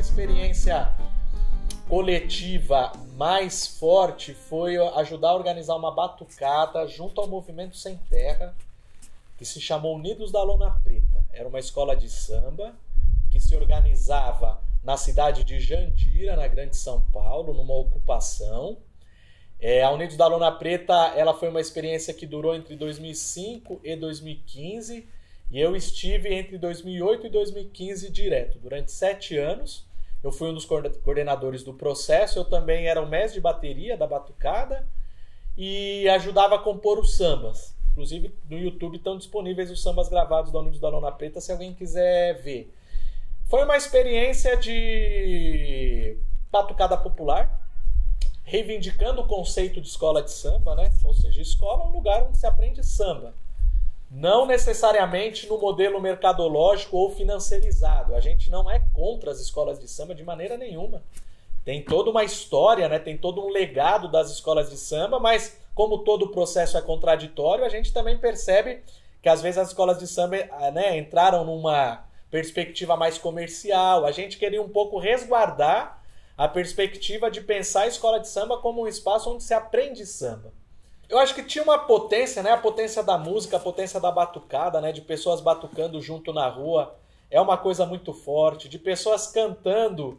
experiência coletiva mais forte foi ajudar a organizar uma batucada junto ao Movimento Sem Terra, que se chamou Unidos da Lona Preta. Era uma escola de samba que se organizava na cidade de Jandira, na Grande São Paulo, numa ocupação. A Unidos da Lona Preta ela foi uma experiência que durou entre 2005 e 2015, e eu estive entre 2008 e 2015 direto, durante 7 anos. Eu fui um dos coordenadores do processo, eu também era o mestre de bateria da batucada e ajudava a compor os sambas. Inclusive no YouTube estão disponíveis os sambas gravados da Unidos da Lona Preta, se alguém quiser ver. Foi uma experiência de batucada popular, reivindicando o conceito de escola de samba, né? Ou seja, escola é um lugar onde se aprende samba. Não necessariamente no modelo mercadológico ou financeirizado. A gente não é contra as escolas de samba de maneira nenhuma. Tem toda uma história, né? Tem todo um legado das escolas de samba, mas como todo processo é contraditório, a gente também percebe que às vezes as escolas de samba, né, entraram numa perspectiva mais comercial. A gente queria um pouco resguardar a perspectiva de pensar a escola de samba como um espaço onde se aprende samba. Eu acho que tinha uma potência, né? A potência da música, a potência da batucada, né? De pessoas batucando junto na rua. É uma coisa muito forte. De pessoas cantando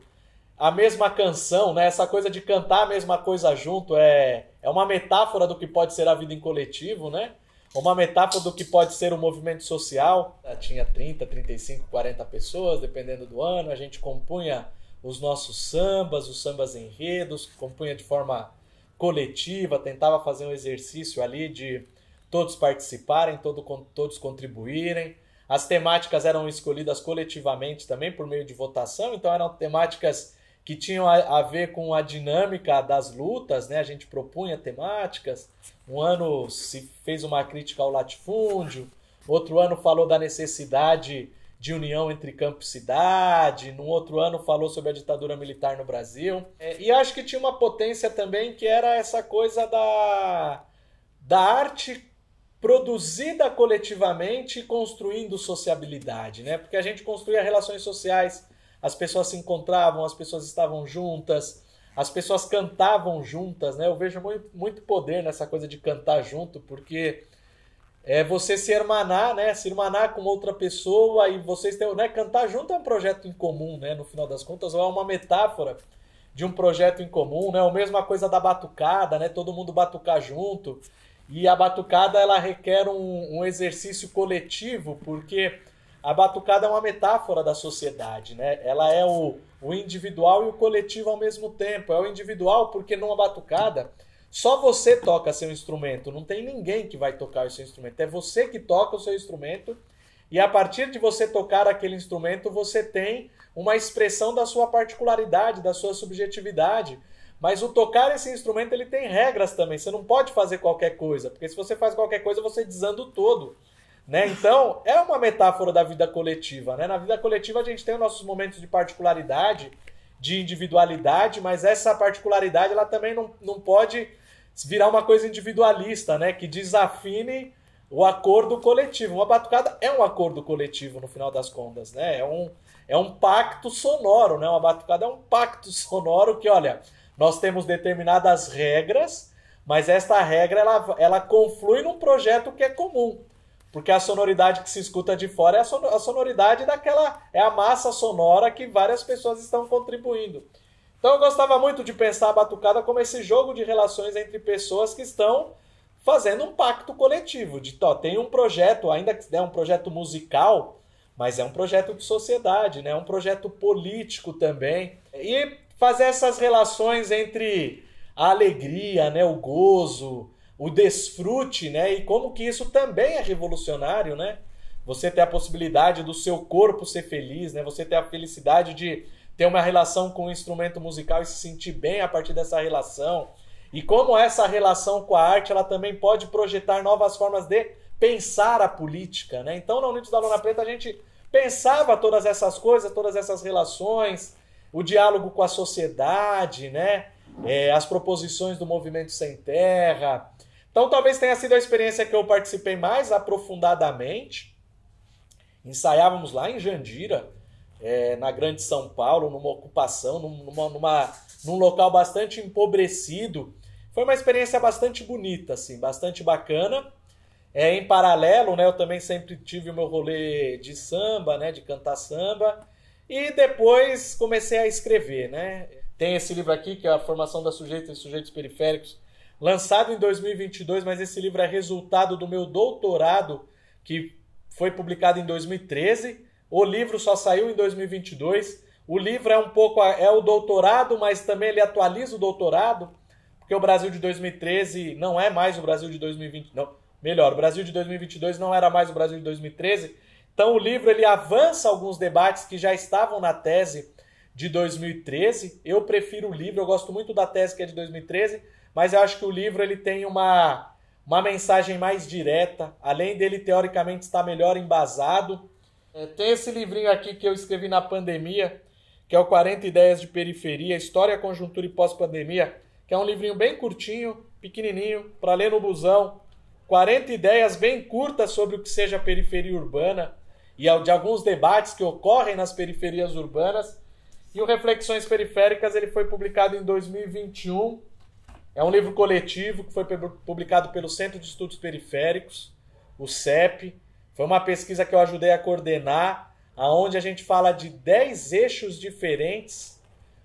a mesma canção, né? Essa coisa de cantar a mesma coisa junto é uma metáfora do que pode ser a vida em coletivo, né? Uma metáfora do que pode ser o movimento social. Tinha 30, 35, 40 pessoas, dependendo do ano. A gente compunha os nossos sambas, os sambas enredos, compunha de forma coletiva, tentava fazer um exercício ali de todos participarem, todos contribuírem. As temáticas eram escolhidas coletivamente também por meio de votação, então eram temáticas que tinham a ver com a dinâmica das lutas, né? A gente propunha temáticas. Um ano se fez uma crítica ao latifúndio, outro ano falou da necessidade de união entre campo e cidade, no outro ano falou sobre a ditadura militar no Brasil. E acho que tinha uma potência também que era essa coisa da arte produzida coletivamente e construindo sociabilidmuito, né? Porque a gente construía relações sociais, as pessoas se encontravam, as pessoas estavam juntas, as pessoas cantavam juntas, né? Eu vejo muito poder nessa coisa de cantar junto, porque você se irmanar, né? Se irmanar com outra pessoa e vocês têm, né? Cantar junto é um projeto em comum, né? No final das contas, ou é uma metáfora de um projeto em comum, né? Ou mesmo a coisa da batucada, né? Todo mundo batucar junto. E a batucada, ela requer um exercício coletivo, porque a batucada é uma metáfora da sociedade, né? Ela é o individual e o coletivo ao mesmo tempo. É o individual porque numa batucada só você toca seu instrumento, não tem ninguém que vai tocar o seu instrumento. É você que toca o seu instrumento e a partir de você tocar aquele instrumento, você tem uma expressão da sua particularidade, da sua subjetividade. Mas o tocar esse instrumento, ele tem regras também. Você não pode fazer qualquer coisa, porque se você faz qualquer coisa, você desanda o todo, né? Então, é uma metáfora da vida coletiva, né? Na vida coletiva, a gente tem os nossos momentos de particularidade, de individualidade, mas essa particularidade ela também não pode virar uma coisa individualista, né? Que desafine o acordo coletivo. Uma batucada é um acordo coletivo, no final das contas, né? É um pacto sonoro, né? Uma batucada é um pacto sonoro que, olha, nós temos determinadas regras, mas esta regra ela conflui num projeto que é comum. Porque a sonoridade que se escuta de fora é a sonoridade daquela... É a massa sonora que várias pessoas estão contribuindo. Então eu gostava muito de pensar a batucada como esse jogo de relações entre pessoas que estão fazendo um pacto coletivo. Tem um projeto, ainda que é um projeto musical, mas é um projeto de sociedade, né? É um projeto político também. E fazer essas relações entre a alegria, né? O gozo, o desfrute, né? E como que isso também é revolucionário, né? Você ter a possibilidade do seu corpo ser feliz, né? Você ter a felicidade de ter uma relação com o instrumento musical e se sentir bem a partir dessa relação. E como essa relação com a arte, ela também pode projetar novas formas de pensar a política, né? Então, na Unidos da Lona Preta, a gente pensava todas essas coisas, todas essas relações, o diálogo com a sociedade, né? As proposições do Movimento Sem Terra. Então, talvez tenha sido a experiência que eu participei mais aprofundadamente. Ensaiávamos lá em Jandira, na Grande São Paulo, numa ocupação, num local bastante empobrecido. Foi uma experiência bastante bonita, assim, bastante bacana. Em paralelo, né, eu também sempre tive o meu rolê de samba, né, de cantar samba. E depois comecei a escrever, né? Tem esse livro aqui, que é A Formação da Sujeita e Sujeitos Periféricos, lançado em 2022, mas esse livro é resultado do meu doutorado, que foi publicado em 2013. O livro só saiu em 2022. O livro é um pouco o doutorado, mas também ele atualiza o doutorado, porque o Brasil de 2013 não é mais o Brasil de 2020, não. Melhor, o Brasil de 2022 não era mais o Brasil de 2013. Então o livro ele avança alguns debates que já estavam na tese de 2013. Eu prefiro o livro, eu gosto muito da tese que é de 2013, mas eu acho que o livro ele tem uma mensagem mais direta, além dele teoricamente estar melhor embasado. Tem esse livrinho aqui que eu escrevi na pandemia, que é o 40 Ideias de Periferia, História, Conjuntura e Pós-Pandemia, que é um livrinho bem curtinho, pequenininho, para ler no busão. 40 ideias bem curtas sobre o que seja periferia urbana e de alguns debates que ocorrem nas periferias urbanas. E o Reflexões Periféricas ele foi publicado em 2021. É um livro coletivo que foi publicado pelo Centro de Estudos Periféricos, o CEP. Foi uma pesquisa que eu ajudei a coordenar, onde a gente fala de 10 eixos diferentes: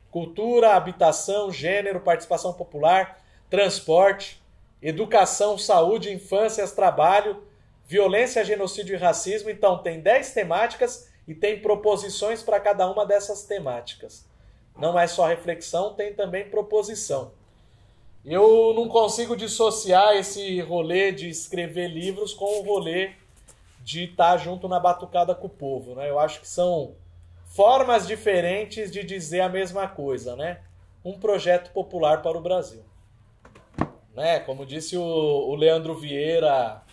cultura, habitação, gênero, participação popular, transporte, educação, saúde, infâncias, trabalho, violência, genocídio e racismo. Então tem 10 temáticas e tem proposições para cada uma dessas temáticas. Não é só reflexão, tem também proposição. Eu não consigo dissociar esse rolê de escrever livros com o rolê de estar junto na batucada com o povo, né? Eu acho que são formas diferentes de dizer a mesma coisa, né? Um projeto popular para o Brasil. Né? Como disse o Leandro Vieira,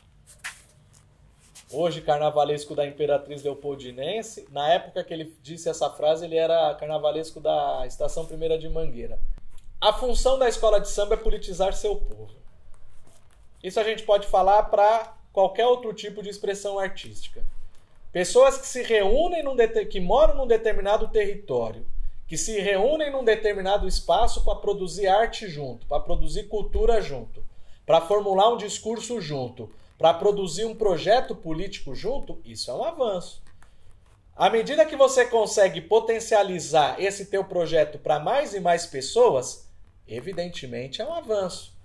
hoje carnavalesco da Imperatriz Leopoldinense, na época que ele disse essa frase, ele era carnavalesco da Estação 1ª de Mangueira. A função da escola de samba é politizar seu povo. Isso a gente pode falar para qualquer outro tipo de expressão artística. Pessoas que se reúnem, que moram num determinado território, que se reúnem num determinado espaço para produzir arte junto, para produzir cultura junto, para formular um discurso junto, para produzir um projeto político junto, isso é um avanço. À medida que você consegue potencializar esse teu projeto para mais e mais pessoas, evidentemente é um avanço.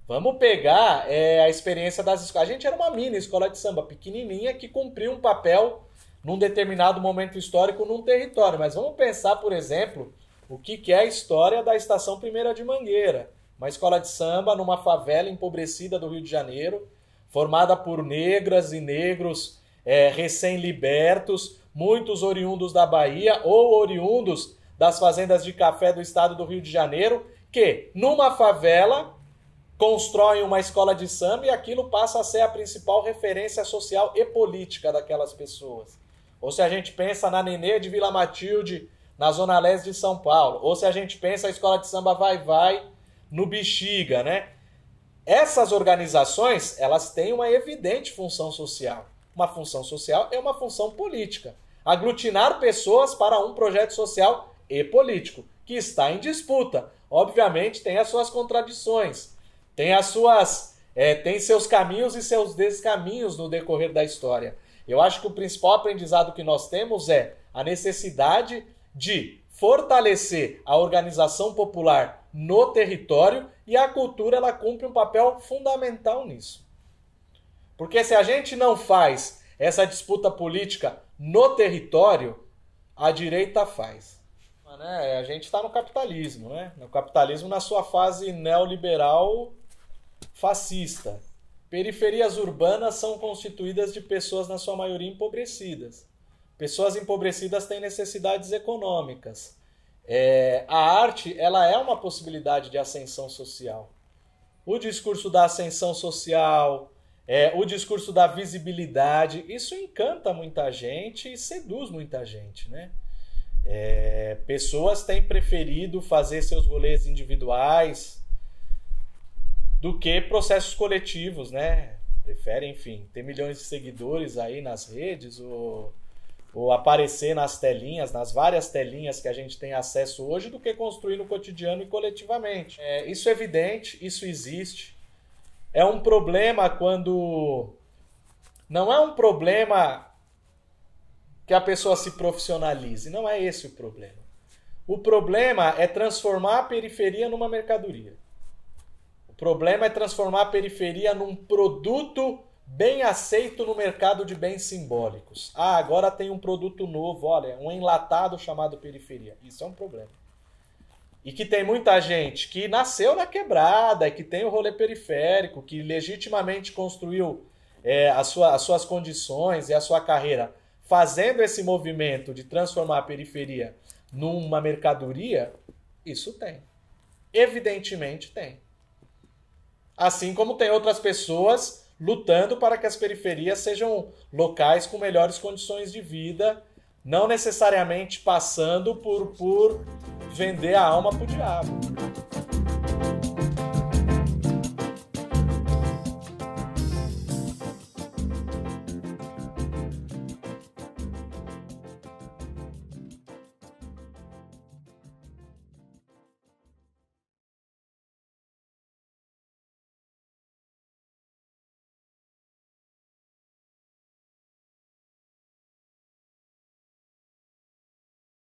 Vamos pegar a experiência das escolas. A gente era uma mini escola de samba pequenininha que cumpria um papel num determinado momento histórico num território. Mas vamos pensar, por exemplo, o que é a história da Estação 1ª de Mangueira. Uma escola de samba numa favela empobrecida do Rio de Janeiro, formada por negras e negros recém-libertos, muitos oriundos da Bahia ou oriundos das fazendas de café do estado do Rio de Janeiro, que numa favela constroem uma escola de samba e aquilo passa a ser a principal referência social e política daquelas pessoas. Ou se a gente pensa na Nenê de Vila Matilde, na Zona Leste de São Paulo, ou se a gente pensa a escola de samba Vai-Vai no Bexiga, né? Essas organizações, elas têm uma evidente função social. Uma função social é uma função política. Aglutinar pessoas para um projeto social e político, que está em disputa. Obviamente tem as suas contradições, tem seus caminhos e seus descaminhos no decorrer da história. Eu acho que o principal aprendizado que nós temos é a necessidade de fortalecer a organização popular no território, e a cultura ela cumpre um papel fundamental nisso. Porque se a gente não faz essa disputa política no território, a direita faz. A gente está no capitalismo, né? No capitalismo na sua fase neoliberal fascista. Periferias urbanas são constituídas de pessoas, na sua maioria, empobrecidas. Pessoas empobrecidas têm necessidades econômicas. A arte ela é uma possibilidade de ascensão social. O discurso da ascensão social, o discurso da visibilidade, isso encanta muita gente e seduz muita gente, né? Pessoas têm preferido fazer seus rolês individuais do que processos coletivos, né? Preferem, enfim, ter milhões de seguidores aí nas redes ou ou aparecer nas telinhas, nas várias telinhas que a gente tem acesso hoje, do que construir no cotidiano e coletivamente. Isso é evidente, isso existe. É um problema quando... Não é um problema que a pessoa se profissionalize, não é esse o problema. O problema é transformar a periferia numa mercadoria. O problema é transformar a periferia num produto bem aceito no mercado de bens simbólicos. Ah, agora tem um produto novo, olha, um enlatado chamado periferia. Isso é um problema. E que tem muita gente que nasceu na quebrada, que tem o rolê periférico, que legitimamente construiu as suas condições e a sua carreira fazendo esse movimento de transformar a periferia numa mercadoria. Isso tem. Evidentemente tem. Assim como tem outras pessoas lutando para que as periferias sejam locais com melhores condições de vida, não necessariamente passando por vender a alma pro diabo.